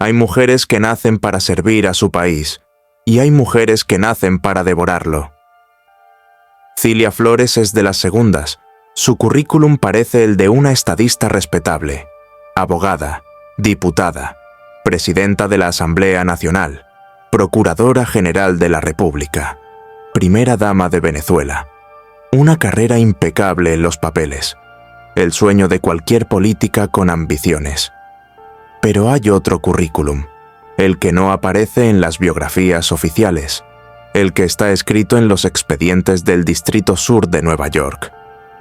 Hay mujeres que nacen para servir a su país, y hay mujeres que nacen para devorarlo. Cilia Flores es de las segundas. Su currículum parece el de una estadista respetable. Abogada, diputada, presidenta de la Asamblea Nacional, procuradora general de la República, primera dama de Venezuela. Una carrera impecable en los papeles. El sueño de cualquier política con ambiciones. Pero hay otro currículum, el que no aparece en las biografías oficiales, el que está escrito en los expedientes del Distrito Sur de Nueva York,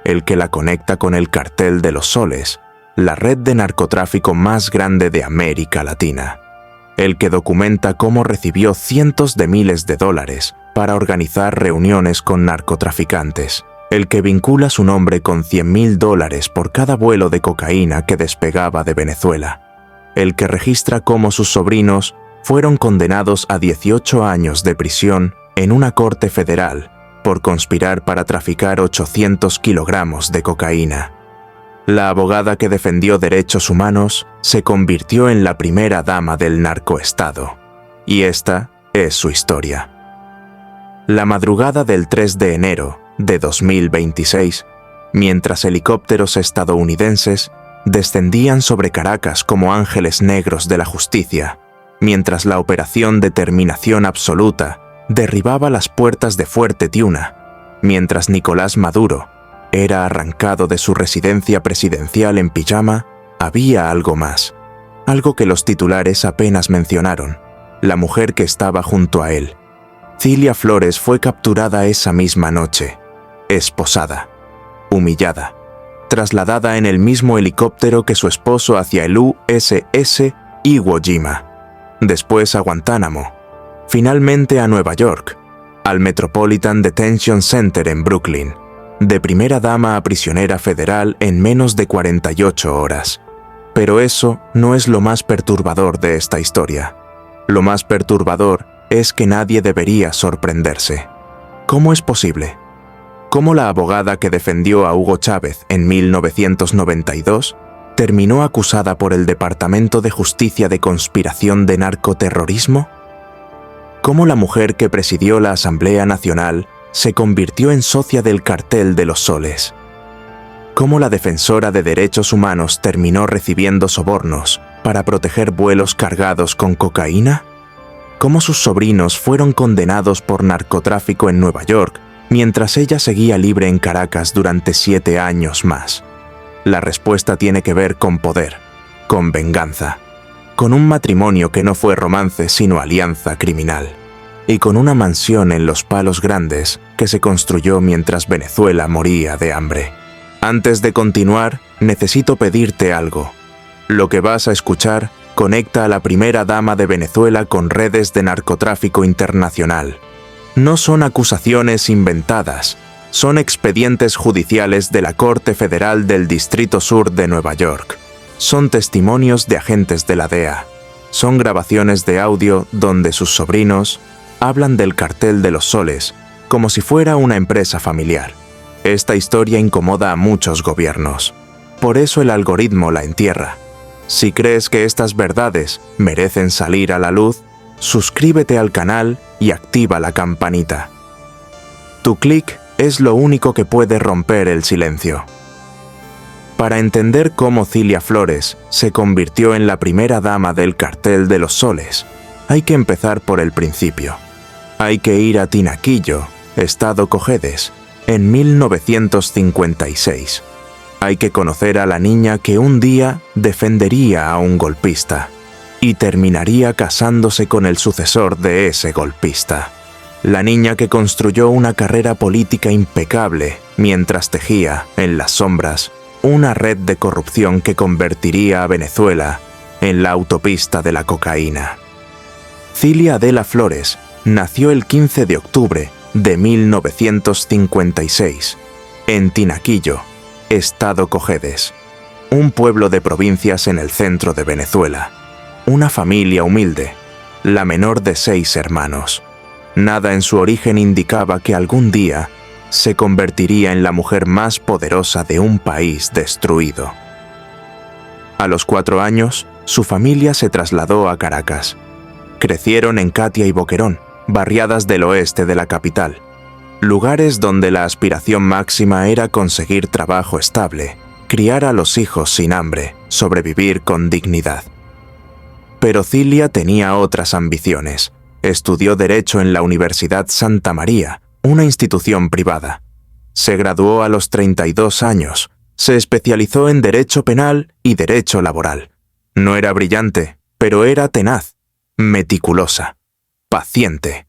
el que la conecta con el Cartel de los Soles, la red de narcotráfico más grande de América Latina, el que documenta cómo recibió cientos de miles de dólares para organizar reuniones con narcotraficantes, el que vincula su nombre con $100,000 por cada vuelo de cocaína que despegaba de Venezuela, el que registra cómo sus sobrinos fueron condenados a 18 años de prisión en una corte federal por conspirar para traficar 800 kilogramos de cocaína. La abogada que defendió derechos humanos se convirtió en la primera dama del narcoestado, y esta es su historia. La madrugada del 3 de enero de 2026, mientras helicópteros estadounidenses descendían sobre Caracas como ángeles negros de la justicia, mientras la operación Determinación Absoluta derribaba las puertas de Fuerte Tiuna, mientras Nicolás Maduro era arrancado de su residencia presidencial en pijama, había algo más, algo que los titulares apenas mencionaron, la mujer que estaba junto a él. Cilia Flores fue capturada esa misma noche, esposada, humillada, trasladada en el mismo helicóptero que su esposo hacia el USS Iwo Jima, después a Guantánamo, finalmente a Nueva York, al Metropolitan Detention Center en Brooklyn, de primera dama a prisionera federal en menos de 48 horas. Pero eso no es lo más perturbador de esta historia. Lo más perturbador es que nadie debería sorprenderse. ¿Cómo es posible? ¿Cómo la abogada que defendió a Hugo Chávez en 1992 terminó acusada por el Departamento de Justicia de conspiración de narcoterrorismo? ¿Cómo la mujer que presidió la Asamblea Nacional se convirtió en socia del Cartel de los Soles? ¿Cómo la defensora de derechos humanos terminó recibiendo sobornos para proteger vuelos cargados con cocaína? ¿Cómo sus sobrinos fueron condenados por narcotráfico en Nueva York mientras ella seguía libre en Caracas durante 7 años más? La respuesta tiene que ver con poder, con venganza, con un matrimonio que no fue romance sino alianza criminal, y con una mansión en Los Palos Grandes que se construyó mientras Venezuela moría de hambre. Antes de continuar, necesito pedirte algo. Lo que vas a escuchar conecta a la primera dama de Venezuela con redes de narcotráfico internacional. No son acusaciones inventadas, son expedientes judiciales de la Corte Federal del Distrito Sur de Nueva York. Son testimonios de agentes de la DEA. Son grabaciones de audio donde sus sobrinos hablan del Cartel de los Soles como si fuera una empresa familiar. Esta historia incomoda a muchos gobiernos. Por eso el algoritmo la entierra. Si crees que estas verdades merecen salir a la luz, suscríbete al canal y activa la campanita. Tu clic es lo único que puede romper el silencio. Para entender cómo Cilia Flores se convirtió en la primera dama del Cartel de los Soles, hay que empezar por el principio. Hay que ir a Tinaquillo, estado Cojedes, en 1956. Hay que conocer a la niña que un día defendería a un golpista y terminaría casándose con el sucesor de ese golpista. La niña que construyó una carrera política impecable mientras tejía, en las sombras, una red de corrupción que convertiría a Venezuela en la autopista de la cocaína. Cilia Adela Flores nació el 15 de octubre de 1956, en Tinaquillo, estado Cojedes, un pueblo de provincias en el centro de Venezuela. Una familia humilde, la menor de 6 hermanos. Nada en su origen indicaba que algún día se convertiría en la mujer más poderosa de un país destruido. A los 4 años, su familia se trasladó a Caracas. Crecieron en Catia y Boquerón, barriadas del oeste de la capital, lugares donde la aspiración máxima era conseguir trabajo estable, criar a los hijos sin hambre, sobrevivir con dignidad. Pero Cilia tenía otras ambiciones. Estudió Derecho en la Universidad Santa María, una institución privada. Se graduó a los 32 años. Se especializó en Derecho Penal y Derecho Laboral. No era brillante, pero era tenaz, meticulosa, paciente.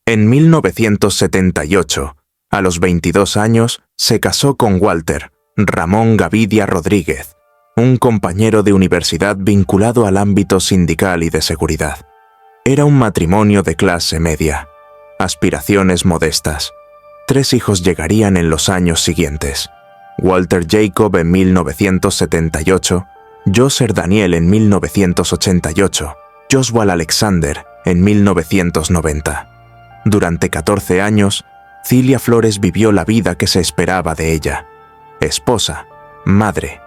En 1978, a los 22 años, se casó con Walter Ramón Gavidia Rodríguez, un compañero de universidad vinculado al ámbito sindical y de seguridad. Era un matrimonio de clase media, aspiraciones modestas. 3 hijos llegarían en los años siguientes. Walter Jacob en 1978, Joser Daniel en 1988, Joshua Alexander en 1990. Durante 14 años, Cilia Flores vivió la vida que se esperaba de ella. Esposa, madre,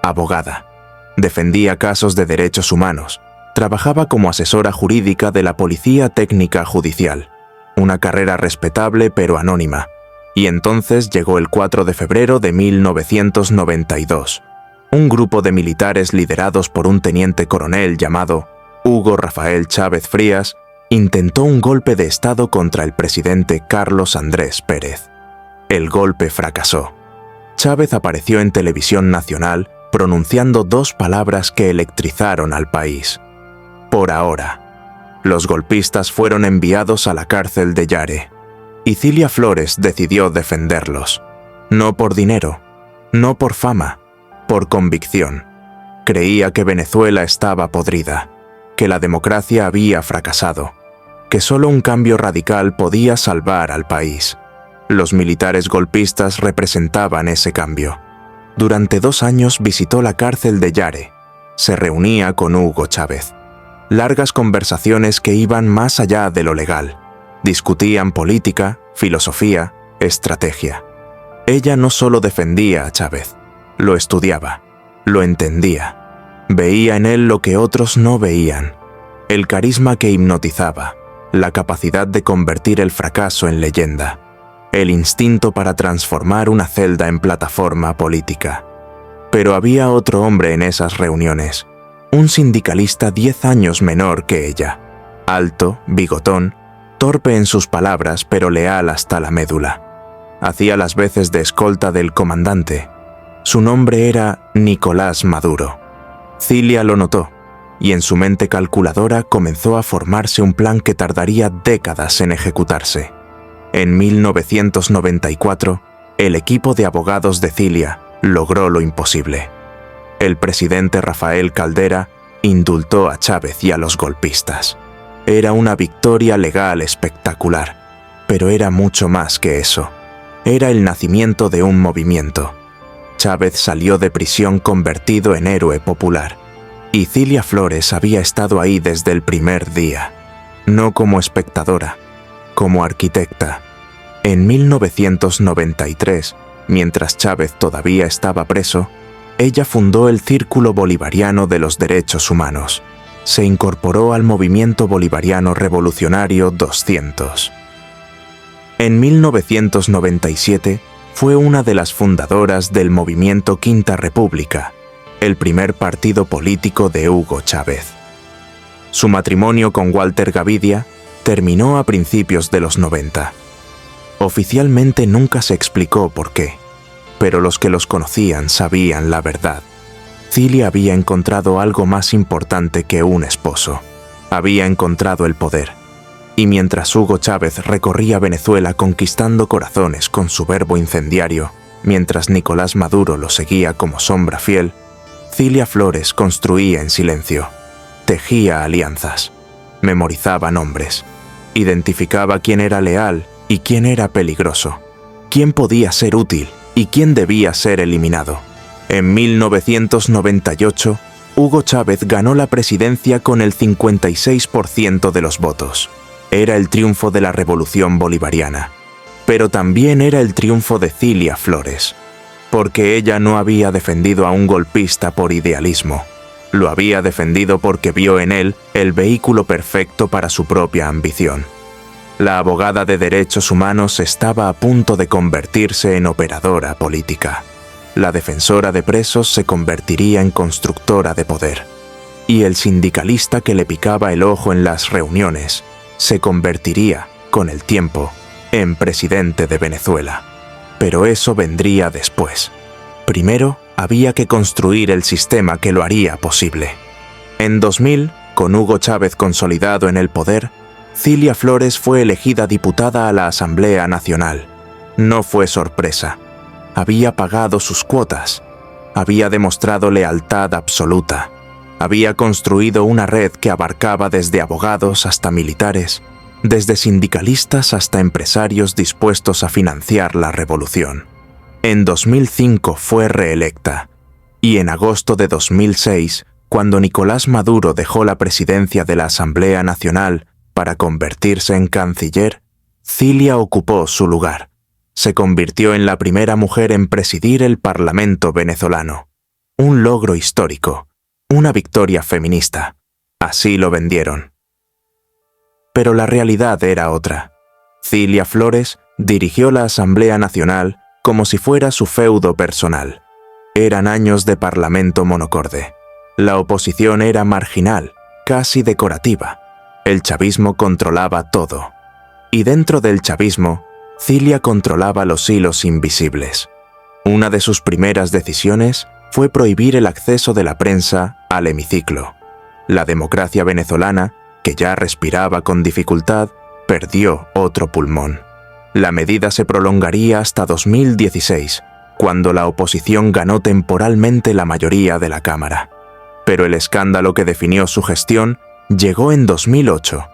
abogada. Defendía casos de derechos humanos. Trabajaba como asesora jurídica de la Policía Técnica Judicial. Una carrera respetable pero anónima. Y entonces llegó el 4 de febrero de 1992. Un grupo de militares liderados por un teniente coronel llamado Hugo Rafael Chávez Frías intentó un golpe de Estado contra el presidente Carlos Andrés Pérez. El golpe fracasó. Chávez apareció en televisión nacional pronunciando 2 palabras que electrizaron al país. Por ahora. Los golpistas fueron enviados a la cárcel de Yare. Y Cilia Flores decidió defenderlos. No por dinero, no por fama, por convicción. Creía que Venezuela estaba podrida, que la democracia había fracasado, que solo un cambio radical podía salvar al país. Los militares golpistas representaban ese cambio. Durante 2 años visitó la cárcel de Yare. Se reunía con Hugo Chávez. Largas conversaciones que iban más allá de lo legal. Discutían política, filosofía, estrategia. Ella no solo defendía a Chávez, lo estudiaba, lo entendía. Veía en él lo que otros no veían. El carisma que hipnotizaba, la capacidad de convertir el fracaso en leyenda, el instinto para transformar una celda en plataforma política. Pero había otro hombre en esas reuniones, un sindicalista 10 años menor que ella, alto, bigotón, torpe en sus palabras pero leal hasta la médula. Hacía las veces de escolta del comandante. Su nombre era Nicolás Maduro. Cilia lo notó, y en su mente calculadora comenzó a formarse un plan que tardaría décadas en ejecutarse. En 1994, el equipo de abogados de Cilia logró lo imposible. El presidente Rafael Caldera indultó a Chávez y a los golpistas. Era una victoria legal espectacular, pero era mucho más que eso. Era el nacimiento de un movimiento. Chávez salió de prisión convertido en héroe popular, y Cilia Flores había estado ahí desde el primer día, no como espectadora, como arquitecta. En 1993, mientras Chávez todavía estaba preso, ella fundó el Círculo Bolivariano de los Derechos Humanos. Se incorporó al movimiento bolivariano revolucionario 200. En 1997 fue una de las fundadoras del movimiento Quinta República, el primer partido político de Hugo Chávez. Su matrimonio con Walter Gavidia terminó a principios de los 90. Oficialmente nunca se explicó por qué, pero los que los conocían sabían la verdad. Cilia había encontrado algo más importante que un esposo. Había encontrado el poder. Y mientras Hugo Chávez recorría Venezuela conquistando corazones con su verbo incendiario, mientras Nicolás Maduro lo seguía como sombra fiel, Cilia Flores construía en silencio, tejía alianzas, memorizaba nombres, identificaba quién era leal y quién era peligroso, quién podía ser útil y quién debía ser eliminado. En 1998, Hugo Chávez ganó la presidencia con el 56% de los votos. Era el triunfo de la revolución bolivariana, pero también era el triunfo de Cilia Flores, porque ella no había defendido a un golpista por idealismo, Lo había defendido porque vio en él el vehículo perfecto para su propia ambición. La abogada de derechos humanos estaba a punto de convertirse en operadora política. La defensora de presos se convertiría en constructora de poder. Y el sindicalista que le picaba el ojo en las reuniones se convertiría, con el tiempo, en presidente de Venezuela. Pero eso vendría después. Primero, había que construir el sistema que lo haría posible. En 2000, con Hugo Chávez consolidado en el poder, Cilia Flores fue elegida diputada a la Asamblea Nacional. No fue sorpresa. Había pagado sus cuotas. Había demostrado lealtad absoluta. Había construido una red que abarcaba desde abogados hasta militares, desde sindicalistas hasta empresarios dispuestos a financiar la revolución. En 2005 fue reelecta, y en agosto de 2006, cuando Nicolás Maduro dejó la presidencia de la Asamblea Nacional para convertirse en canciller, Cilia ocupó su lugar. Se convirtió en la primera mujer en presidir el Parlamento venezolano. Un logro histórico, una victoria feminista. Así lo vendieron. Pero la realidad era otra. Cilia Flores dirigió la Asamblea Nacional como si fuera su feudo personal. Eran años de parlamento monocorde. La oposición era marginal, casi decorativa. El chavismo controlaba todo. Y dentro del chavismo, Cilia controlaba los hilos invisibles. Una de sus primeras decisiones fue prohibir el acceso de la prensa al hemiciclo. La democracia venezolana, que ya respiraba con dificultad, perdió otro pulmón. La medida se prolongaría hasta 2016, cuando la oposición ganó temporalmente la mayoría de la Cámara. Pero el escándalo que definió su gestión llegó en 2008.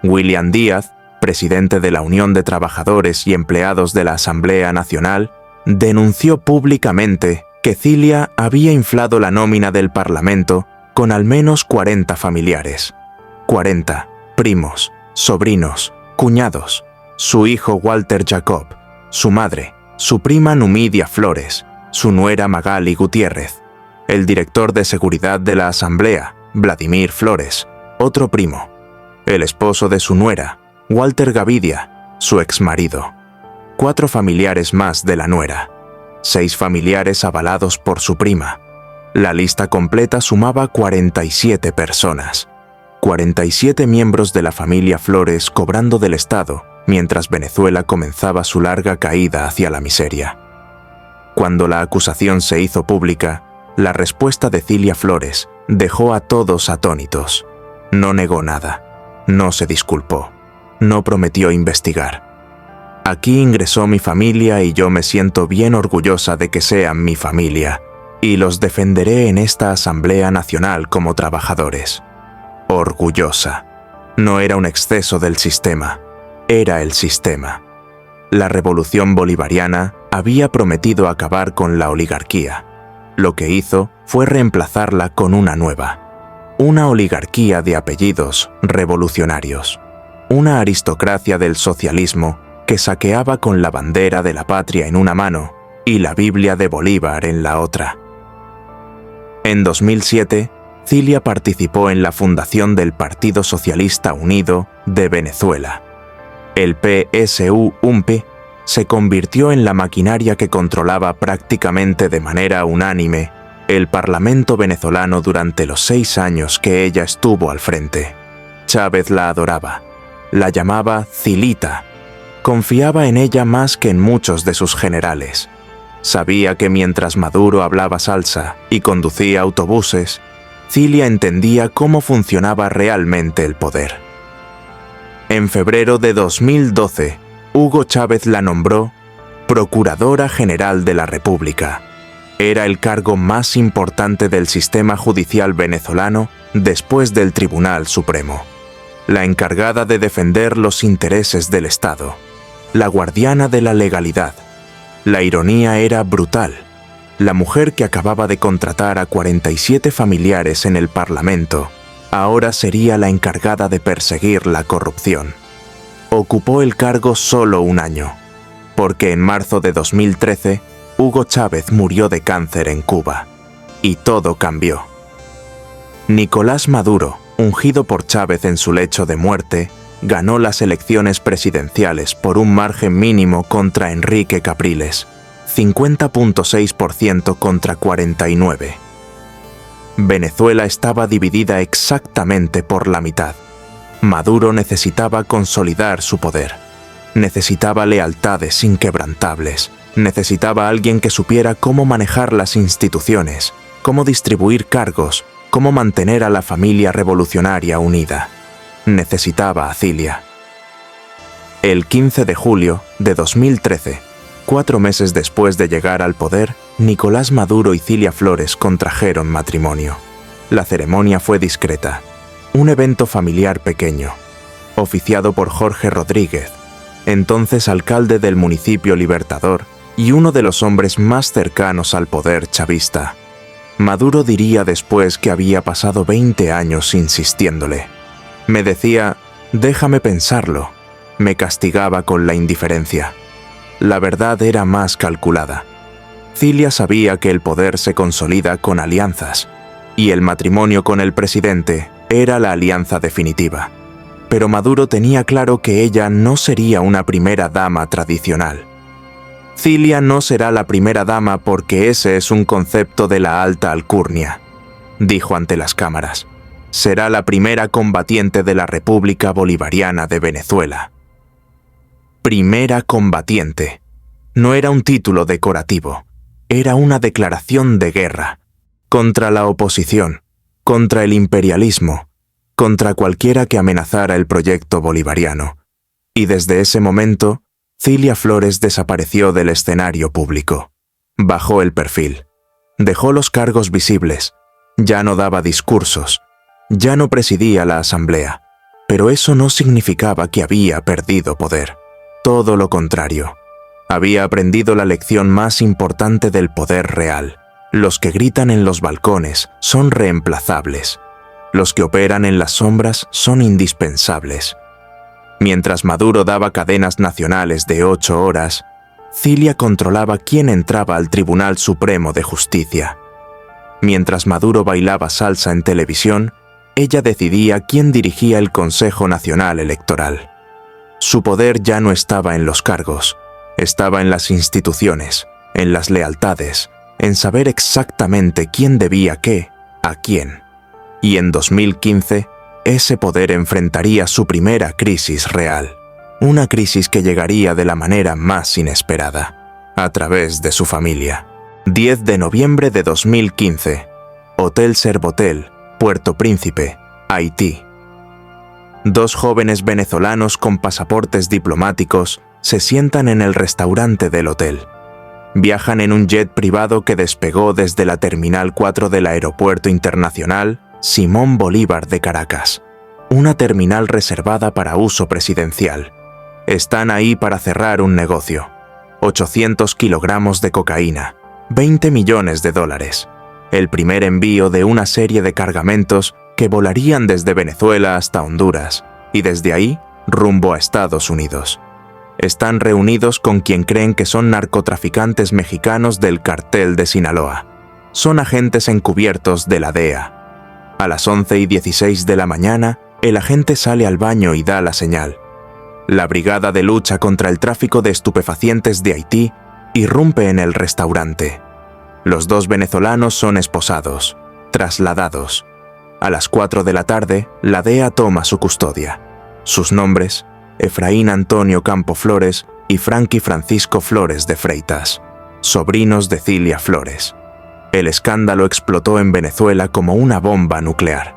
William Díaz, presidente de la Unión de Trabajadores y Empleados de la Asamblea Nacional, denunció públicamente que Cilia había inflado la nómina del Parlamento con al menos 40 familiares. 40 primos, sobrinos, cuñados, su hijo Walter Jacob, su madre, su prima Numidia Flores, su nuera Magali Gutiérrez, el director de seguridad de la Asamblea, Vladimir Flores, otro primo, el esposo de su nuera, Walter Gavidia, su exmarido, 4 familiares más de la nuera, 6 familiares avalados por su prima. La lista completa sumaba 47 personas. 47 miembros de la familia Flores cobrando del Estado, mientras Venezuela comenzaba su larga caída hacia la miseria. Cuando la acusación se hizo pública, la respuesta de Cilia Flores dejó a todos atónitos. No negó nada, no se disculpó, no prometió investigar. Aquí ingresó mi familia y yo me siento bien orgullosa de que sean mi familia, y los defenderé en esta Asamblea Nacional como trabajadores. Orgullosa. No era un exceso del sistema, era el sistema. La revolución bolivariana había prometido acabar con la oligarquía. Lo que hizo fue reemplazarla con una nueva. Una oligarquía de apellidos revolucionarios. Una aristocracia del socialismo que saqueaba con la bandera de la patria en una mano y la Biblia de Bolívar en la otra. En 2007, Cilia participó en la fundación del Partido Socialista Unido de Venezuela. El PSU-UNP se convirtió en la maquinaria que controlaba prácticamente de manera unánime el Parlamento venezolano durante los 6 años que ella estuvo al frente. Chávez la adoraba, la llamaba Cilita, confiaba en ella más que en muchos de sus generales. Sabía que mientras Maduro hablaba salsa y conducía autobuses, Cilia entendía cómo funcionaba realmente el poder. En febrero de 2012, Hugo Chávez la nombró Procuradora General de la República. Era el cargo más importante del sistema judicial venezolano después del Tribunal Supremo. La encargada de defender los intereses del Estado. La guardiana de la legalidad. La ironía era brutal. La mujer que acababa de contratar a 47 familiares en el Parlamento, ahora sería la encargada de perseguir la corrupción. Ocupó el cargo solo un año, porque en marzo de 2013, Hugo Chávez murió de cáncer en Cuba, y todo cambió. Nicolás Maduro, ungido por Chávez en su lecho de muerte, ganó las elecciones presidenciales por un margen mínimo contra Enrique Capriles, 50.6% contra 49%. Venezuela estaba dividida exactamente por la mitad. Maduro necesitaba consolidar su poder. Necesitaba lealtades inquebrantables. Necesitaba alguien que supiera cómo manejar las instituciones, cómo distribuir cargos, cómo mantener a la familia revolucionaria unida. Necesitaba a Cilia. El 15 de julio de 2013, 4 meses después de llegar al poder, Nicolás Maduro y Cilia Flores contrajeron matrimonio. La ceremonia fue discreta, un evento familiar pequeño, oficiado por Jorge Rodríguez, entonces alcalde del municipio Libertador y uno de los hombres más cercanos al poder chavista. Maduro diría después que había pasado 20 años insistiéndole. Me decía, déjame pensarlo. Me castigaba con la indiferencia. La verdad era más calculada. Cilia sabía que el poder se consolida con alianzas, y el matrimonio con el presidente era la alianza definitiva. Pero Maduro tenía claro que ella no sería una primera dama tradicional. Cilia no será la primera dama porque ese es un concepto de la alta alcurnia, dijo ante las cámaras. Será la primera combatiente de la República Bolivariana de Venezuela. Primera combatiente. No era un título decorativo, era una declaración de guerra, contra la oposición, contra el imperialismo, contra cualquiera que amenazara el proyecto bolivariano. Y desde ese momento, Cilia Flores desapareció del escenario público. Bajó el perfil. Dejó los cargos visibles. Ya no daba discursos. Ya no presidía la asamblea. Pero eso no significaba que había perdido poder. Todo lo contrario. Había aprendido la lección más importante del poder real. Los que gritan en los balcones son reemplazables. Los que operan en las sombras son indispensables. Mientras Maduro daba cadenas nacionales de 8 horas, Cilia controlaba quién entraba al Tribunal Supremo de Justicia. Mientras Maduro bailaba salsa en televisión, ella decidía quién dirigía el Consejo Nacional Electoral. Su poder ya no estaba en los cargos, estaba en las instituciones, en las lealtades, en saber exactamente quién debía qué, a quién. Y en 2015, ese poder enfrentaría su primera crisis real, una crisis que llegaría de la manera más inesperada, a través de su familia. 10 de noviembre de 2015, Hotel Servotel, Puerto Príncipe, Haití. 2 jóvenes venezolanos con pasaportes diplomáticos se sientan en el restaurante del hotel. Viajan en un jet privado que despegó desde la Terminal 4 del Aeropuerto Internacional Simón Bolívar de Caracas, una terminal reservada para uso presidencial. Están ahí para cerrar un negocio. 800 kilogramos de cocaína, 20 millones de dólares. El primer envío de una serie de cargamentos que volarían desde Venezuela hasta Honduras y desde ahí rumbo a Estados Unidos. Están reunidos con quien creen que son narcotraficantes mexicanos del cartel de Sinaloa. Son agentes encubiertos de la DEA. A las 11:16 de la mañana, el agente sale al baño y da la señal. La Brigada de Lucha contra el Tráfico de Estupefacientes de Haití irrumpe en el restaurante. Los 2 venezolanos son esposados, trasladados. A las 4 de la tarde, la DEA toma su custodia. Sus nombres, Efraín Antonio Campo Flores y Frankie Francisco Flores de Freitas, sobrinos de Cilia Flores. El escándalo explotó en Venezuela como una bomba nuclear.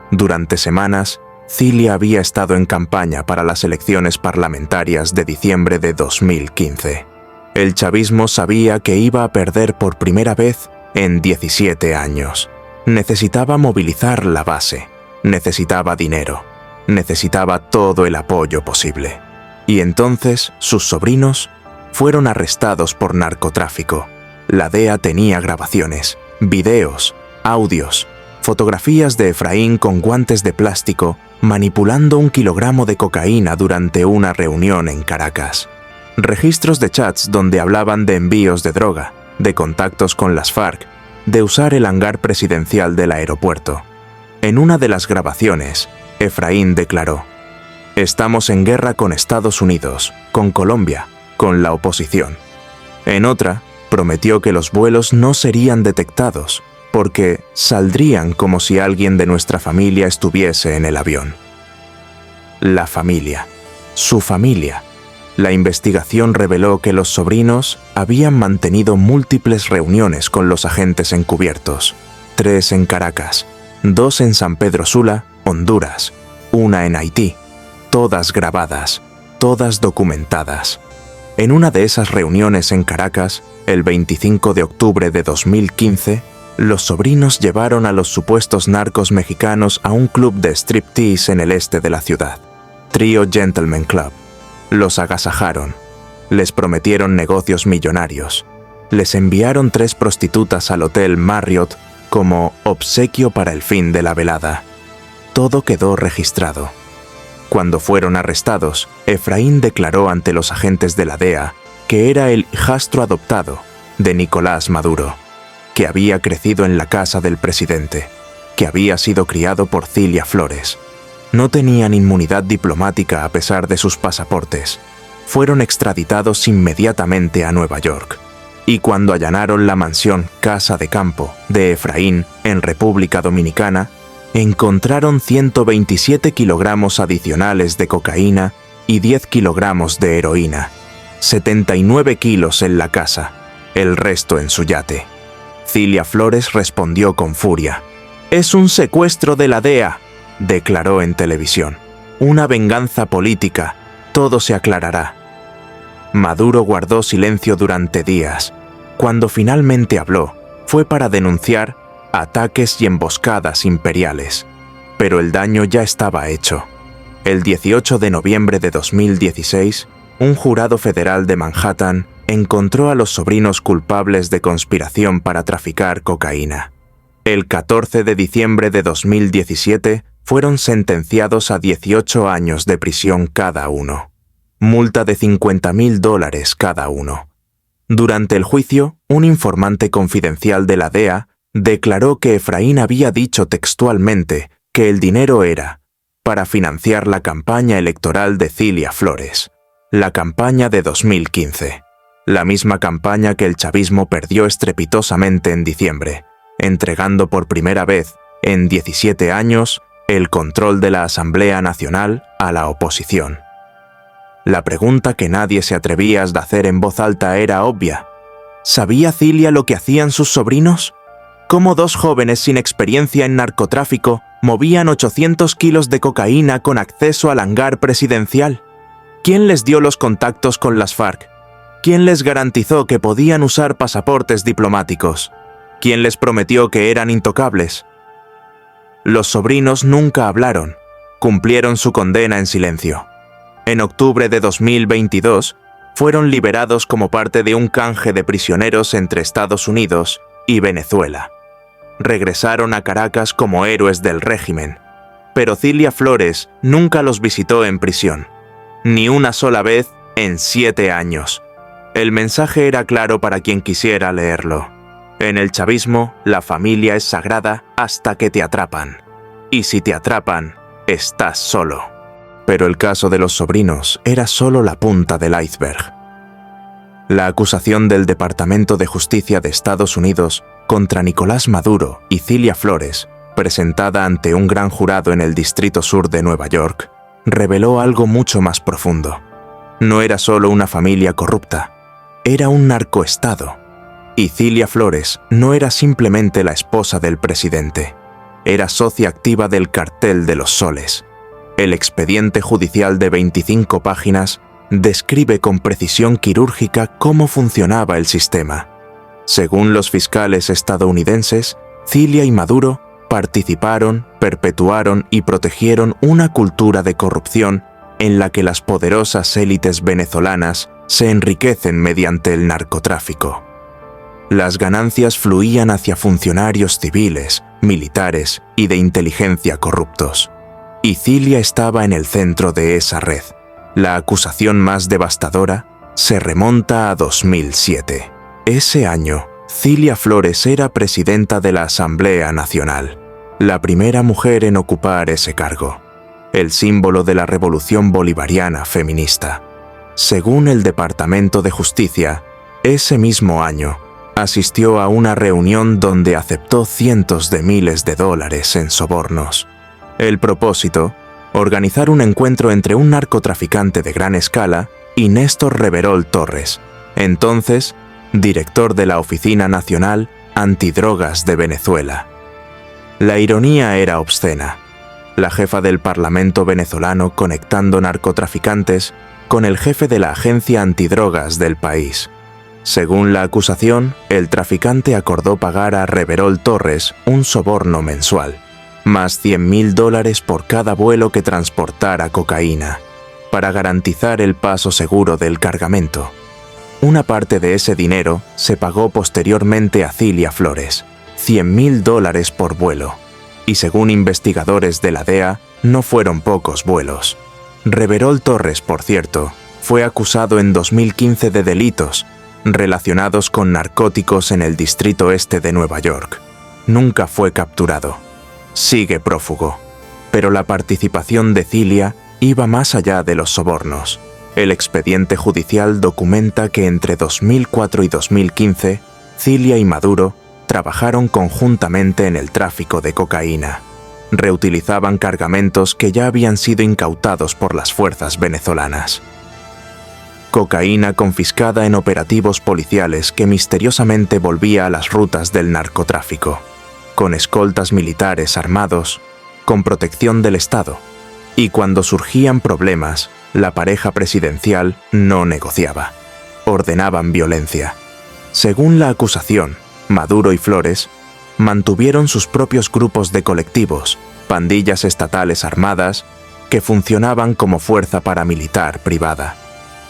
Durante semanas, Cilia había estado en campaña para las elecciones parlamentarias de diciembre de 2015. El chavismo sabía que iba a perder por primera vez en 17 años. Necesitaba movilizar la base, necesitaba dinero, necesitaba todo el apoyo posible. Y entonces sus sobrinos fueron arrestados por narcotráfico. La DEA tenía grabaciones, videos, audios, fotografías de Efraín con guantes de plástico manipulando 1 kilogramo de cocaína durante una reunión en Caracas. Registros de chats donde hablaban de envíos de droga, de contactos con las FARC, de usar el hangar presidencial del aeropuerto. En una de las grabaciones, Efraín declaró: «Estamos en guerra con Estados Unidos, con Colombia, con la oposición». En otra, prometió que los vuelos no serían detectados, porque saldrían como si alguien de nuestra familia estuviese en el avión. La familia. Su familia. La investigación reveló que los sobrinos habían mantenido múltiples reuniones con los agentes encubiertos, 3 en Caracas, 2 en San Pedro Sula, Honduras, 1 en Haití, todas grabadas, todas documentadas. En una de esas reuniones en Caracas, el 25 de octubre de 2015, los sobrinos llevaron a los supuestos narcos mexicanos a un club de striptease en el este de la ciudad, Trio Gentleman Club. Los agasajaron, les prometieron negocios millonarios, les enviaron 3 prostitutas al hotel Marriott como obsequio para el fin de la velada. Todo quedó registrado. Cuando fueron arrestados, Efraín declaró ante los agentes de la DEA que era el hijastro adoptado de Nicolás Maduro, que había crecido en la casa del presidente, que había sido criado por Cilia Flores. No tenían inmunidad diplomática a pesar de sus pasaportes. Fueron extraditados inmediatamente a Nueva York. Y cuando allanaron la mansión Casa de Campo de Efraín en República Dominicana, encontraron 127 kilogramos adicionales de cocaína y 10 kilogramos de heroína, 79 kilos en la casa, el resto en su yate. Cilia Flores respondió con furia: «Es un secuestro de la DEA», declaró en televisión. «Una venganza política, todo se aclarará». Maduro guardó silencio durante días. Cuando finalmente habló, fue para denunciar ataques y emboscadas imperiales. Pero el daño ya estaba hecho. El 18 de noviembre de 2016, un jurado federal de Manhattan encontró a los sobrinos culpables de conspiración para traficar cocaína. El 14 de diciembre de 2017 fueron sentenciados a 18 años de prisión cada uno. Multa de $50,000 cada uno. Durante el juicio, un informante confidencial de la DEA declaró que Efraín había dicho textualmente que el dinero era para financiar la campaña electoral de Cilia Flores, la campaña de 2015, la misma campaña que el chavismo perdió estrepitosamente en diciembre, entregando por primera vez en 17 años el control de la Asamblea Nacional a la oposición. La pregunta que nadie se atrevía a hacer en voz alta era obvia. ¿Sabía Cilia lo que hacían sus sobrinos? ¿Cómo 2 jóvenes sin experiencia en narcotráfico movían 800 kilos de cocaína con acceso al hangar presidencial? ¿Quién les dio los contactos con las FARC? ¿Quién les garantizó que podían usar pasaportes diplomáticos? ¿Quién les prometió que eran intocables? Los sobrinos nunca hablaron, cumplieron su condena en silencio. En octubre de 2022, fueron liberados como parte de un canje de prisioneros entre Estados Unidos y Venezuela. Regresaron a Caracas como héroes del régimen, pero Cilia Flores nunca los visitó en prisión, ni una sola vez en 7 años. El mensaje era claro para quien quisiera leerlo. En el chavismo, la familia es sagrada hasta que te atrapan. Y si te atrapan, estás solo. Pero el caso de los sobrinos era solo la punta del iceberg. La acusación del Departamento de Justicia de Estados Unidos contra Nicolás Maduro y Cilia Flores, presentada ante un gran jurado en el Distrito Sur de Nueva York, reveló algo mucho más profundo. No era solo una familia corrupta, era un narcoestado. Y Cilia Flores no era simplemente la esposa del presidente, era socia activa del Cartel de los Soles. El expediente judicial de 25 páginas describe con precisión quirúrgica cómo funcionaba el sistema. Según los fiscales estadounidenses, Cilia y Maduro participaron, perpetuaron y protegieron una cultura de corrupción en la que las poderosas élites venezolanas se enriquecen mediante el narcotráfico. Las ganancias fluían hacia funcionarios civiles, militares y de inteligencia corruptos. Y Cilia estaba en el centro de esa red. La acusación más devastadora se remonta a 2007. Ese año, Cilia Flores era presidenta de la Asamblea Nacional. la primera mujer en ocupar ese cargo, el símbolo de la revolución bolivariana feminista. Según el Departamento de Justicia, ese mismo año, asistió a una reunión donde aceptó cientos de miles de dólares en sobornos. El propósito, organizar un encuentro entre un narcotraficante de gran escala y Néstor Reverol Torres, entonces director de la Oficina Nacional Antidrogas de Venezuela. La ironía era obscena. La jefa del Parlamento venezolano conectando narcotraficantes con el jefe de la agencia antidrogas del país. Según la acusación, el traficante acordó pagar a Reverol Torres un soborno mensual, más $100.000 por cada vuelo que transportara cocaína, para garantizar el paso seguro del cargamento. Una parte de ese dinero se pagó posteriormente a Cilia Flores, $100.000 por vuelo, y según investigadores de la DEA, no fueron pocos vuelos. Reverol Torres, por cierto, fue acusado en 2015 de delitos relacionados con narcóticos en el Distrito Este de Nueva York. Nunca fue capturado. Sigue prófugo. Pero la participación de Cilia iba más allá de los sobornos. El expediente judicial documenta que entre 2004 y 2015, Cilia y Maduro trabajaron conjuntamente en el tráfico de cocaína. Reutilizaban cargamentos que ya habían sido incautados por las fuerzas venezolanas. Cocaína confiscada en operativos policiales que misteriosamente volvía a las rutas del narcotráfico, con escoltas militares armados, con protección del Estado. Y cuando surgían problemas, la pareja presidencial no negociaba. Ordenaban violencia. Según la acusación, Maduro y Flores mantuvieron sus propios grupos de colectivos, pandillas estatales armadas, que funcionaban como fuerza paramilitar privada.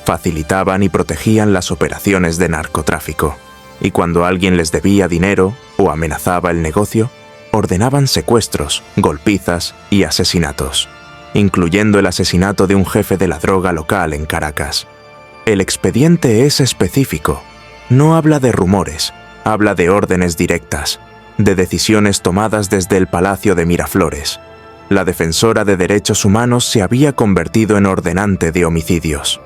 Facilitaban y protegían las operaciones de narcotráfico, y cuando alguien les debía dinero o amenazaba el negocio, ordenaban secuestros, golpizas y asesinatos, incluyendo el asesinato de un jefe de la droga local en Caracas. El expediente es específico, no habla de rumores, habla de órdenes directas, de decisiones tomadas desde el Palacio de Miraflores. La defensora de derechos humanos se había convertido en ordenante de homicidios.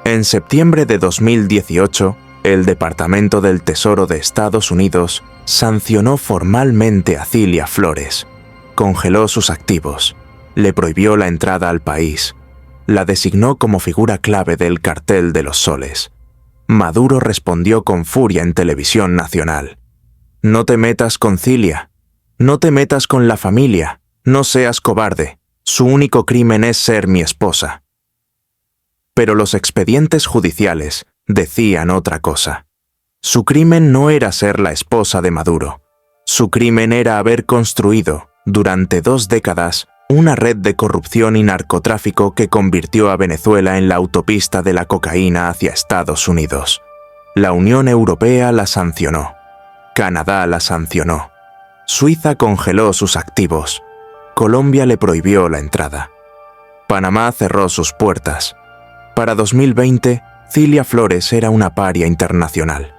En septiembre de 2018, el Departamento del Tesoro de Estados Unidos sancionó formalmente a Cilia Flores, congeló sus activos, le prohibió la entrada al país, la designó como figura clave del cartel de los soles. Maduro respondió con furia en televisión nacional: «No te metas con Cilia, no te metas con la familia, no seas cobarde, su único crimen es ser mi esposa». Pero los expedientes judiciales decían otra cosa. Su crimen no era ser la esposa de Maduro. Su crimen era haber construido, durante 2 décadas, una red de corrupción y narcotráfico que convirtió a Venezuela en la autopista de la cocaína hacia Estados Unidos. La Unión Europea la sancionó. Canadá la sancionó. Suiza congeló sus activos. Colombia le prohibió la entrada. Panamá cerró sus puertas. Para 2020, Cilia Flores era una paria internacional.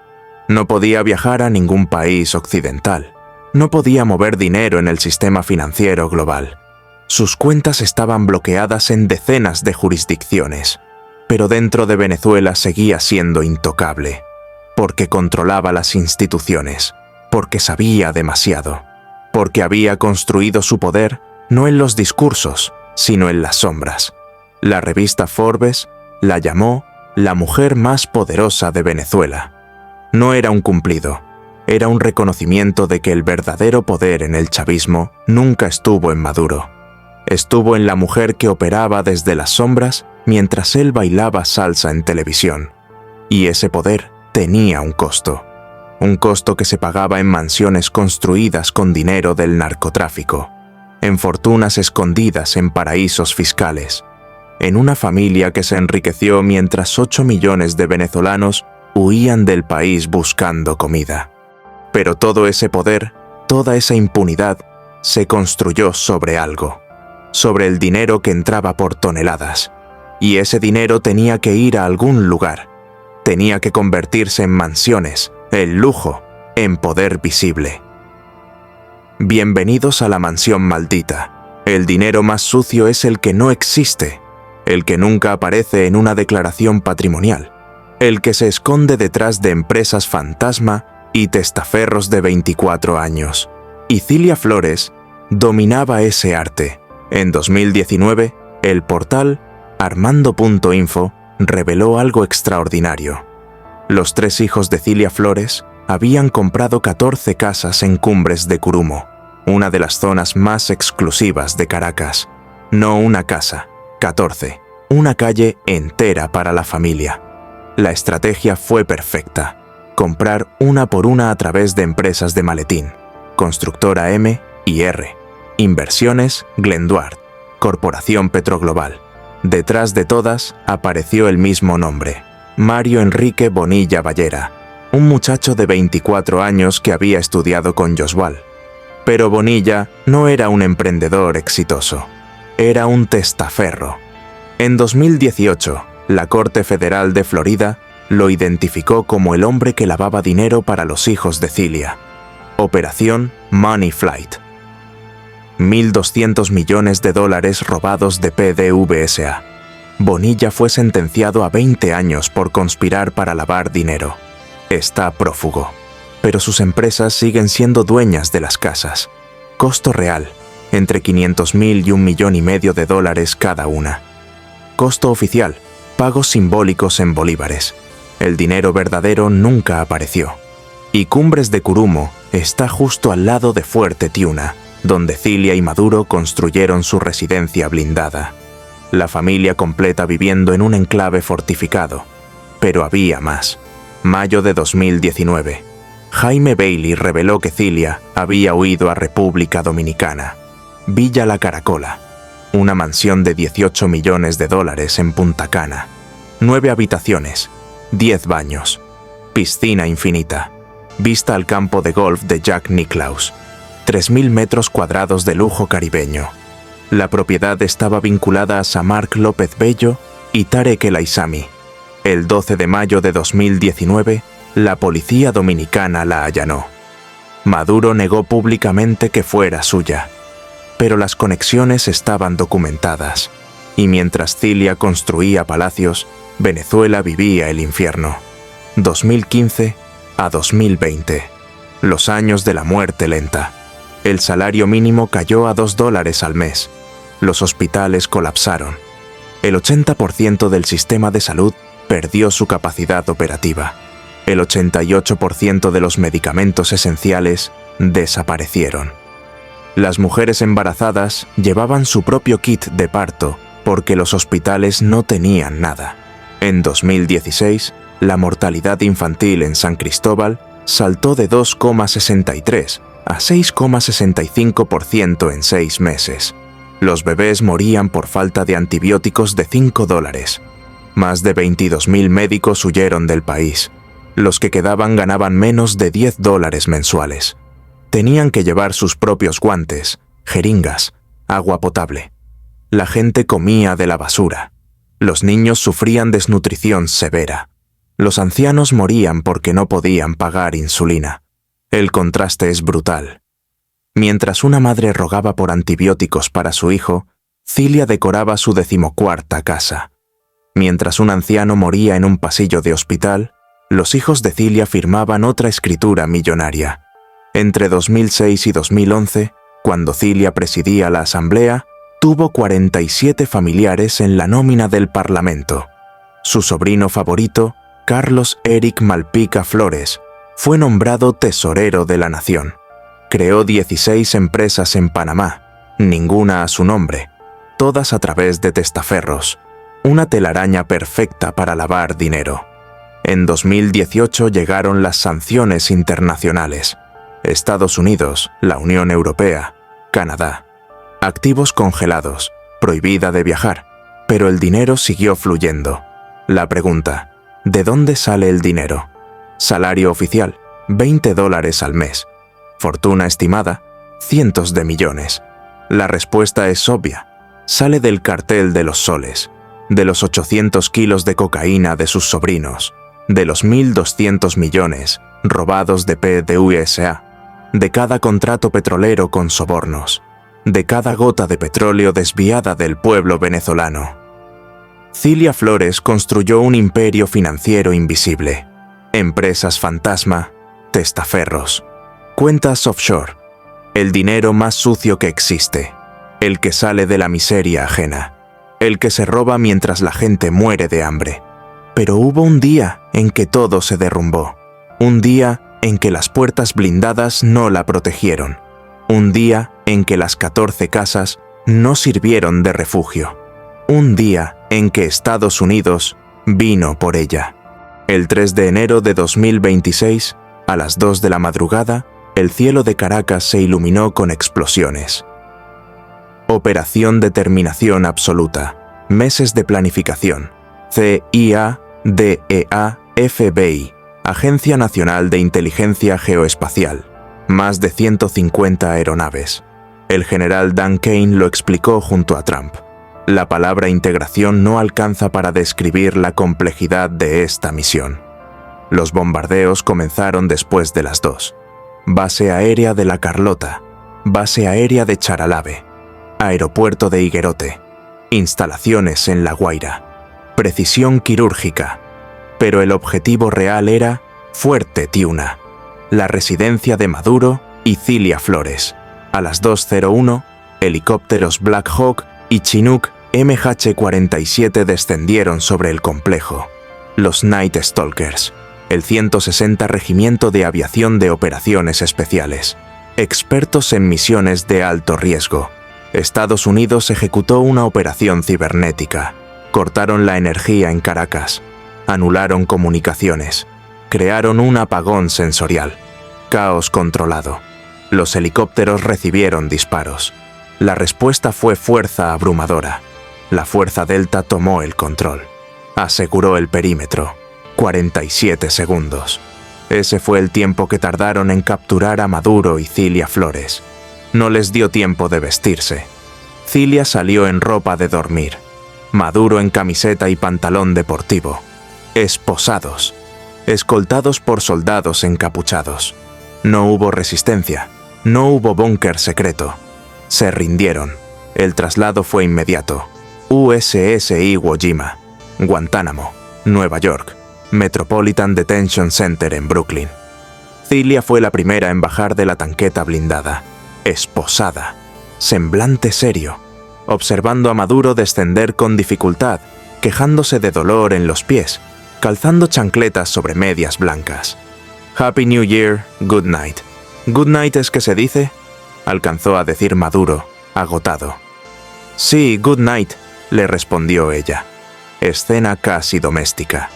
No podía viajar a ningún país occidental. No podía mover dinero en el sistema financiero global. Sus cuentas estaban bloqueadas en decenas de jurisdicciones, pero dentro de Venezuela seguía siendo intocable, porque controlaba las instituciones, porque sabía demasiado, porque había construido su poder no en los discursos, sino en las sombras. La revista Forbes la llamó la mujer más poderosa de Venezuela. No era un cumplido, era un reconocimiento de que el verdadero poder en el chavismo nunca estuvo en Maduro. Estuvo en la mujer que operaba desde las sombras mientras él bailaba salsa en televisión. Y ese poder tenía un costo que se pagaba en mansiones construidas con dinero del narcotráfico, en fortunas escondidas en paraísos fiscales, en una familia que se enriqueció mientras 8 millones de venezolanos huían del país buscando comida. Pero todo ese poder, toda esa impunidad, se construyó sobre algo, sobre el dinero que entraba por toneladas. Y ese dinero tenía que ir a algún lugar, tenía que convertirse en mansiones, en lujo, en poder visible. Bienvenidos a la mansión maldita. El dinero más sucio es el que no existe, el que nunca aparece en una declaración patrimonial, el que se esconde detrás de empresas fantasma y testaferros de 24 años. Y Cilia Flores dominaba ese arte. En 2019, el portal Armando.info reveló algo extraordinario. Los 3 hijos de Cilia Flores habían comprado 14 casas en Cumbres de Curumo, una de las zonas más exclusivas de Caracas. No una casa, 14, una calle entera para la familia. La estrategia fue perfecta: comprar una por una a través de empresas de maletín, Constructora M y R, Inversiones Glenduart, Corporación Petroglobal. Detrás de todas apareció el mismo nombre: Mario Enrique Bonilla Ballera, un muchacho de 24 años que había estudiado con Joswal. Pero Bonilla no era un emprendedor exitoso, era un testaferro. En 2018, la Corte Federal de Florida lo identificó como el hombre que lavaba dinero para los hijos de Cilia. Operación Money Flight. 1.200 millones de dólares robados de PDVSA. Bonilla fue sentenciado a 20 años por conspirar para lavar dinero. Está prófugo, pero sus empresas siguen siendo dueñas de las casas. Costo real: entre 500.000 y $1,5 millones cada una. Costo oficial: pagos simbólicos en bolívares. El dinero verdadero nunca apareció. Y Cumbres de Curumo está justo al lado de Fuerte Tiuna, donde Cilia y Maduro construyeron su residencia blindada. La familia completa viviendo en un enclave fortificado. Pero había más. Mayo de 2019. Jaime Bailey reveló que Cilia había huido a República Dominicana. Villa La Caracola. Una mansión de $18 millones en Punta Cana. 9 habitaciones, 10 baños, piscina infinita, vista al campo de golf de Jack Nicklaus, 3.000 metros cuadrados de lujo caribeño. La propiedad estaba vinculada a Samark López Bello y Tarek El Aissami. El 12 de mayo de 2019, la policía dominicana la allanó. Maduro negó públicamente que fuera suya, pero las conexiones estaban documentadas, y mientras Cilia construía palacios, Venezuela vivía el infierno. 2015 a 2020, los años de la muerte lenta. El salario mínimo cayó a $2 al mes. Los hospitales colapsaron. El 80% del sistema de salud perdió su capacidad operativa. El 88% de los medicamentos esenciales desaparecieron. Las mujeres embarazadas llevaban su propio kit de parto porque los hospitales no tenían nada. En 2016, la mortalidad infantil en San Cristóbal saltó de 2,63 a 6,65% en 6 meses. Los bebés morían por falta de antibióticos de $5. Más de 22.000 médicos huyeron del país. Los que quedaban ganaban menos de $10 mensuales. Tenían que llevar sus propios guantes, jeringas, agua potable. La gente comía de la basura. Los niños sufrían desnutrición severa. Los ancianos morían porque no podían pagar insulina. El contraste es brutal. Mientras una madre rogaba por antibióticos para su hijo, Cilia decoraba su 14ª casa. Mientras un anciano moría en un pasillo de hospital, los hijos de Cilia firmaban otra escritura millonaria. Entre 2006 y 2011, cuando Cilia presidía la Asamblea, tuvo 47 familiares en la nómina del Parlamento. Su sobrino favorito, Carlos Eric Malpica Flores, fue nombrado tesorero de la nación. Creó 16 empresas en Panamá, ninguna a su nombre, todas a través de testaferros, una telaraña perfecta para lavar dinero. En 2018 llegaron las sanciones internacionales. Estados Unidos, la Unión Europea, Canadá. Activos congelados, prohibida de viajar, pero el dinero siguió fluyendo. La pregunta: ¿de dónde sale el dinero? Salario oficial: $20 al mes. Fortuna estimada: cientos de millones. La respuesta es obvia: sale del cartel de los soles, de los 800 kilos de cocaína de sus sobrinos, de los 1.200 millones robados de PDVSA. de cada contrato petrolero con sobornos, de cada gota de petróleo desviada del pueblo venezolano. Cilia Flores construyó un imperio financiero invisible, empresas fantasma, testaferros, cuentas offshore, el dinero más sucio que existe, el que sale de la miseria ajena, el que se roba mientras la gente muere de hambre. Pero hubo un día en que todo se derrumbó, un día en que las puertas blindadas no la protegieron, un día en que las 14 casas no sirvieron de refugio, un día en que Estados Unidos vino por ella. El 3 de enero de 2026, a las 2 de la madrugada, el cielo de Caracas se iluminó con explosiones. Operación Determinación Absoluta, meses de planificación, CIA, DEA, FBI, Agencia Nacional de Inteligencia Geoespacial, más de 150 aeronaves. El general Dan Kane lo explicó junto a Trump. La palabra integración no alcanza para describir la complejidad de esta misión. Los bombardeos comenzaron después de las 2. Base aérea de La Carlota, base aérea de Charalave, aeropuerto de Higuerote, instalaciones en La Guaira, precisión quirúrgica. Pero el objetivo real era Fuerte Tiuna, la residencia de Maduro y Cilia Flores. A las 2:01, helicópteros Black Hawk y Chinook MH-47 descendieron sobre el complejo. Los Night Stalkers, el 160 Regimiento de Aviación de Operaciones Especiales, expertos en misiones de alto riesgo. Estados Unidos ejecutó una operación cibernética. Cortaron la energía en Caracas, anularon comunicaciones, crearon un apagón sensorial, caos controlado. Los helicópteros recibieron disparos. La respuesta fue fuerza abrumadora. La Fuerza Delta tomó el control. Aseguró el perímetro. 47 segundos. Ese fue el tiempo que tardaron en capturar a Maduro y Cilia Flores. No les dio tiempo de vestirse. Cilia salió en ropa de dormir. Maduro en camiseta y pantalón deportivo. Esposados. Escoltados por soldados encapuchados. No hubo resistencia. No hubo búnker secreto. Se rindieron. El traslado fue inmediato. USS Iwo Jima, Guantánamo, Nueva York, Metropolitan Detention Center en Brooklyn. Cilia fue la primera en bajar de la tanqueta blindada, esposada, semblante serio, observando a Maduro descender con dificultad, quejándose de dolor en los pies, calzando chancletas sobre medias blancas. Happy New Year, good night. ¿Good night es que se dice? Alcanzó a decir Maduro, agotado. Sí, good night, le respondió ella. Escena casi doméstica.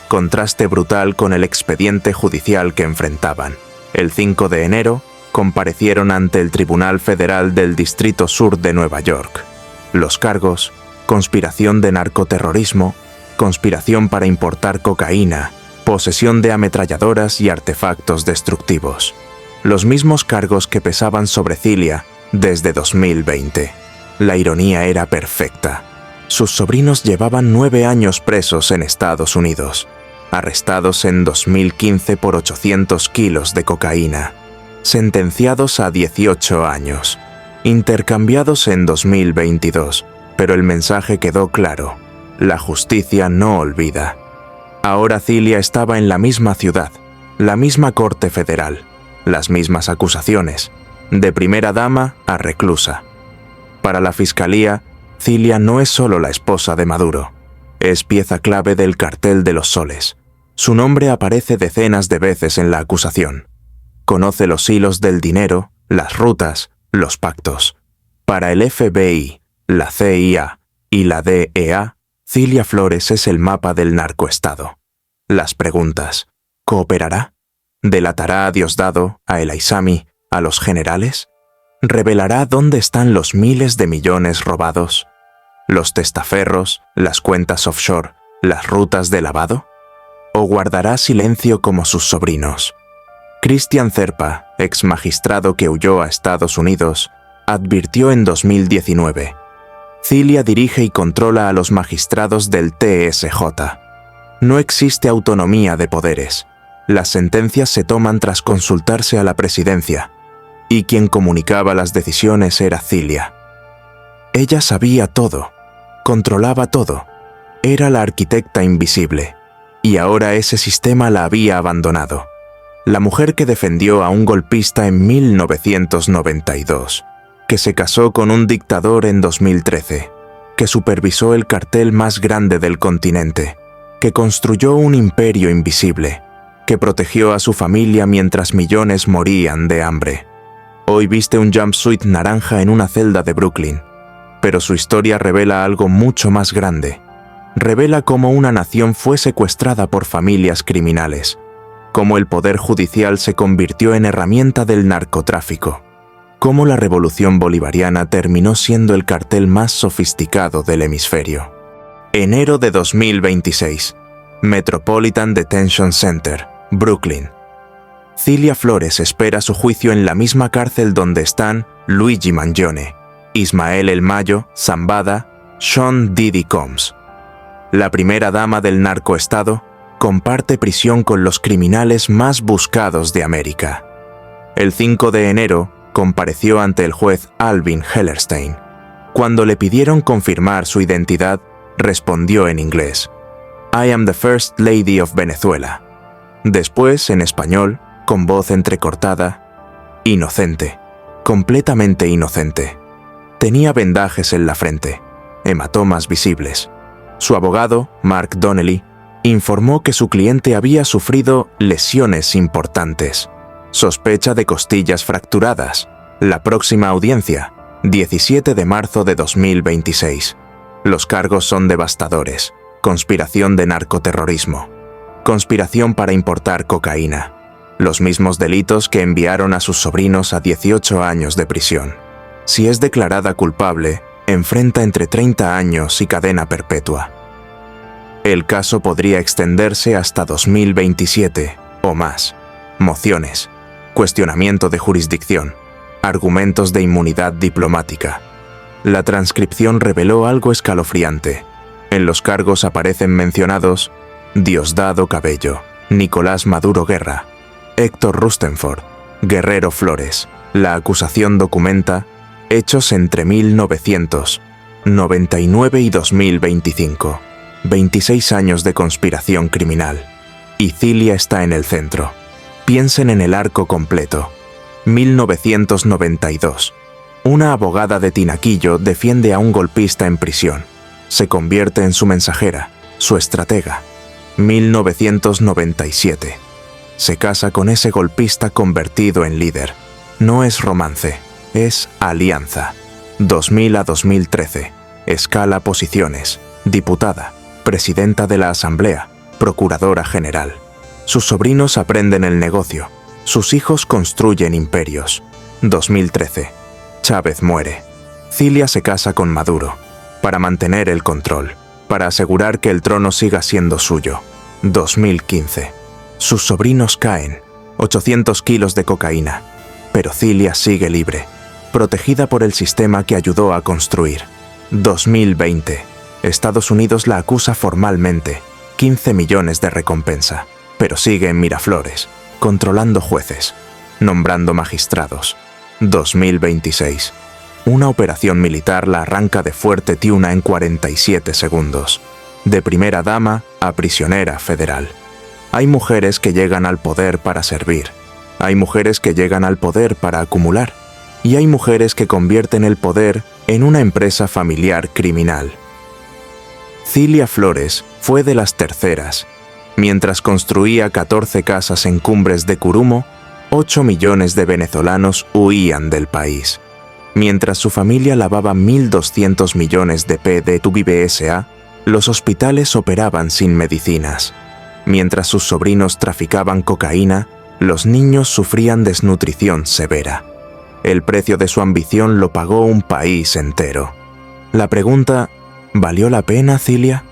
Contraste brutal con el expediente judicial que enfrentaban. El 5 de enero, comparecieron ante el Tribunal Federal del Distrito Sur de Nueva York. Los cargos: conspiración de narcoterrorismo, conspiración para importar cocaína, posesión de ametralladoras y artefactos destructivos. Los mismos cargos que pesaban sobre Cilia desde 2020. La ironía era perfecta. Sus sobrinos llevaban 9 años presos en Estados Unidos, arrestados en 2015 por 800 kilos de cocaína, sentenciados a 18 años, intercambiados en 2022, pero el mensaje quedó claro: la justicia no olvida. Ahora Cilia estaba en la misma ciudad, la misma corte federal, las mismas acusaciones, de primera dama a reclusa. Para la fiscalía, Cilia no es solo la esposa de Maduro, es pieza clave del cartel de los soles. Su nombre aparece decenas de veces en la acusación. Conoce los hilos del dinero, las rutas, los pactos. Para el FBI, la CIA y la DEA, Cilia Flores es el mapa del narcoestado. Las preguntas: ¿cooperará? ¿Delatará a Diosdado, a El Aissami, a los generales? ¿Revelará dónde están los miles de millones robados? ¿Los testaferros, las cuentas offshore, las rutas de lavado? ¿O guardará silencio como sus sobrinos? Cristian Zerpa, ex magistrado que huyó a Estados Unidos, advirtió en 2019: Cilia dirige y controla a los magistrados del TSJ. No existe autonomía de poderes. Las sentencias se toman tras consultarse a la presidencia, y quien comunicaba las decisiones era Cilia. Ella sabía todo, controlaba todo, era la arquitecta invisible, y ahora ese sistema la había abandonado. La mujer que defendió a un golpista en 1992, que se casó con un dictador en 2013, que supervisó el cartel más grande del continente, que construyó un imperio invisible, que protegió a su familia mientras millones morían de hambre. Hoy viste un jumpsuit naranja en una celda de Brooklyn, pero su historia revela algo mucho más grande. Revela cómo una nación fue secuestrada por familias criminales, cómo el poder judicial se convirtió en herramienta del narcotráfico, cómo la revolución bolivariana terminó siendo el cartel más sofisticado del hemisferio. Enero de 2026. Metropolitan Detention Center, Brooklyn. Cilia Flores espera su juicio en la misma cárcel donde están Luigi Mangione, Ismael El Mayo, Zambada, Sean Diddy Combs. La primera dama del narcoestado comparte prisión con los criminales más buscados de América. El 5 de enero compareció ante el juez Alvin Hellerstein. Cuando le pidieron confirmar su identidad, respondió en inglés: I am the First Lady of Venezuela. Después, en español, con voz entrecortada: inocente, completamente inocente. Tenía vendajes en la frente, hematomas visibles. Su abogado, Mark Donnelly, informó que su cliente había sufrido lesiones importantes. Sospecha de costillas fracturadas. La próxima audiencia, 17 de marzo de 2026. Los cargos son devastadores. Conspiración de narcoterrorismo. Conspiración para importar cocaína. Los mismos delitos que enviaron a sus sobrinos a 18 años de prisión. Si es declarada culpable, enfrenta entre 30 años y cadena perpetua. El caso podría extenderse hasta 2027 o más. Mociones, cuestionamiento de jurisdicción, argumentos de inmunidad diplomática. La transcripción reveló algo escalofriante. En los cargos aparecen mencionados Diosdado Cabello, Nicolás Maduro Guerra, Héctor Rustenford, Guerrero Flores. La acusación documenta hechos entre 1999 y 2025. 26 años de conspiración criminal. Y Cilia está en el centro. Piensen en el arco completo. 1992. Una abogada de Tinaquillo defiende a un golpista en prisión. Se convierte en su mensajera, su estratega. 1997. Se casa con ese golpista convertido en líder. No es romance, es alianza. 2000 a 2013. Escala posiciones. Diputada, presidenta de la Asamblea, procuradora general. Sus sobrinos aprenden el negocio. Sus hijos construyen imperios. 2013. Chávez muere. Cilia se casa con Maduro, para mantener el control, para asegurar que el trono siga siendo suyo. 2015. Sus sobrinos caen. 800 kilos de cocaína. Pero Cilia sigue libre, protegida por el sistema que ayudó a construir. 2020. Estados Unidos la acusa formalmente, 15 millones de recompensa, pero sigue en Miraflores, controlando jueces, nombrando magistrados. 2026. Una operación militar la arranca de Fuerte Tiuna en 47 segundos. De primera dama a prisionera federal. Hay mujeres que llegan al poder para servir. Hay mujeres que llegan al poder para acumular. Y hay mujeres que convierten el poder en una empresa familiar criminal. Cilia Flores fue de las terceras. Mientras construía 14 casas en cumbres de Curumo, 8 millones de venezolanos huían del país. Mientras su familia lavaba 1.200 millones de PDVSA, los hospitales operaban sin medicinas. Mientras sus sobrinos traficaban cocaína, los niños sufrían desnutrición severa. El precio de su ambición lo pagó un país entero. La pregunta: ¿valió la pena, Cilia?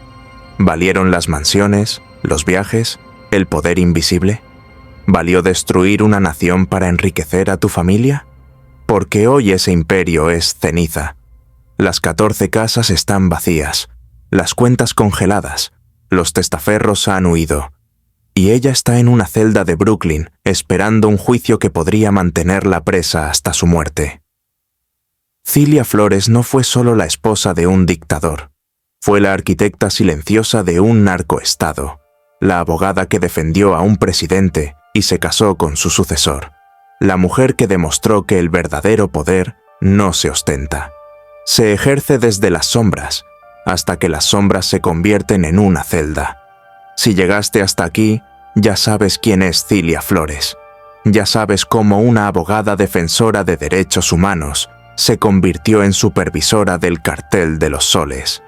¿Valieron las mansiones, los viajes, el poder invisible? ¿Valió destruir una nación para enriquecer a tu familia? Porque hoy ese imperio es ceniza. Las 14 casas están vacías, las cuentas congeladas, los testaferros han huido. y ella está en una celda de Brooklyn esperando un juicio que podría mantenerla presa hasta su muerte. Cilia Flores no fue solo la esposa de un dictador, fue la arquitecta silenciosa de un narcoestado, la abogada que defendió a un presidente y se casó con su sucesor, la mujer que demostró que el verdadero poder no se ostenta, se ejerce desde las sombras, hasta que las sombras se convierten en una celda. Si llegaste hasta aquí, ya sabes quién es Cilia Flores. Ya sabes cómo una abogada defensora de derechos humanos se convirtió en supervisora del cartel de los soles.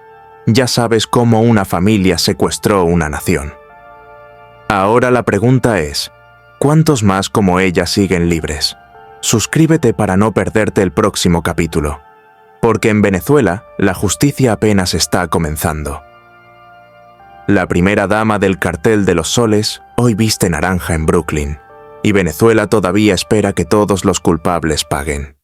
Ya sabes cómo una familia secuestró una nación. Ahora la pregunta es, ¿cuántos más como ella siguen libres? Suscríbete para no perderte el próximo capítulo, porque en Venezuela la justicia apenas está comenzando. La primera dama del cartel de los soles hoy viste naranja en Brooklyn, y Venezuela todavía espera que todos los culpables paguen.